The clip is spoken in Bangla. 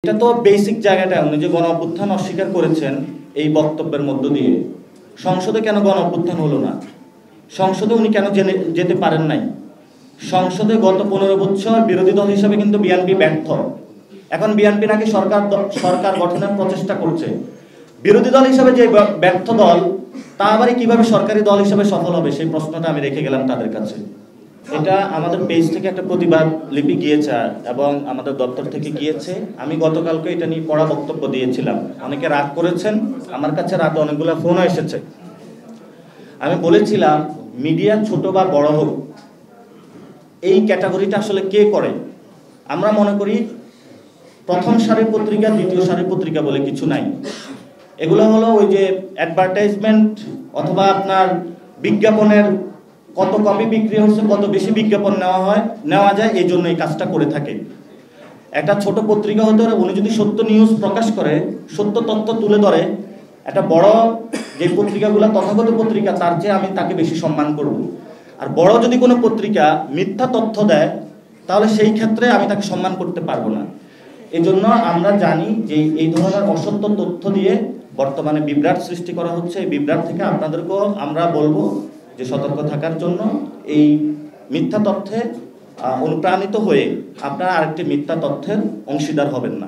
এটা তো বেসিক জায়গাটা, উনি যে গণ অভ্যুত্থান অস্বীকার করেছেন এই বক্তব্যের মধ্য দিয়ে, সংসদে কেন গণ অভ্যুত্থান হলো না? সংসদে উনি কেন যেতে পারেন নাই? সংসদে গত 15 বছর বিরোধী দল হিসেবে কিন্তু বিএনপি ব্যর্থ। এখন বিএনপি নাকি সরকার গঠনের প্রচেষ্টা করছে। বিরোধী দল হিসেবে যে ব্যর্থ দল, তা আবার কিভাবে সরকারি দল হিসেবে সফল হবে, সেই প্রশ্নটা আমি রেখে গেলাম তাদের কাছে। এটা আমাদের পেজ থেকে একটা প্রতিবাদ লিপি গিয়েছে এবং আমাদের দপ্তর থেকে গিয়েছে। আমি গতকালকে এটা নিয়ে পড়া বক্তব্য দিয়েছিলাম, অনেকে রাগ করেছেন, আমার কাছে রাতে অনেকগুলো ফোনও এসেছে। আমি বলেছিলাম মিডিয়া ছোট বা বড় হোক, এই ক্যাটাগরিটা আসলে কে করে? আমরা মনে করি প্রথম সারির পত্রিকা, দ্বিতীয় সারির পত্রিকা বলে কিছু নাই। এগুলো হলো ওই যে অ্যাডভার্টাইজমেন্ট অথবা আপনার বিজ্ঞাপনের কত কপি বিক্রি হচ্ছে, কত বেশি বিজ্ঞাপন নেওয়া যায়, এই জন্য এই কাজটা করে থাকে। একটা ছোট পত্রিকা হতে পারে, উনি যদি সত্য নিউজ প্রকাশ করে, সত্য তথ্য তুলে ধরে, একটা বড় যে পত্রিকাগুলো তথাগত পত্রিকা, তার চেয়ে আমি তাকে বেশি সম্মান করব। আর বড় যদি কোনো পত্রিকা মিথ্যা তথ্য দেয়, তাহলে সেই ক্ষেত্রে আমি তাকে সম্মান করতে পারবো না। এই জন্য আমরা জানি যে এই ধরনের অসত্য তথ্য দিয়ে বর্তমানে বিভ্রাট সৃষ্টি করা হচ্ছে। এই বিভ্রাট থেকে আপনাদেরকেও আমরা বলবো যে সতর্ক থাকার জন্য। এই মিথ্যা তথ্যে অনুপ্রাণিত হয়ে আপনারা আরেকটি মিথ্যা তথ্যের অংশীদার হবেন না।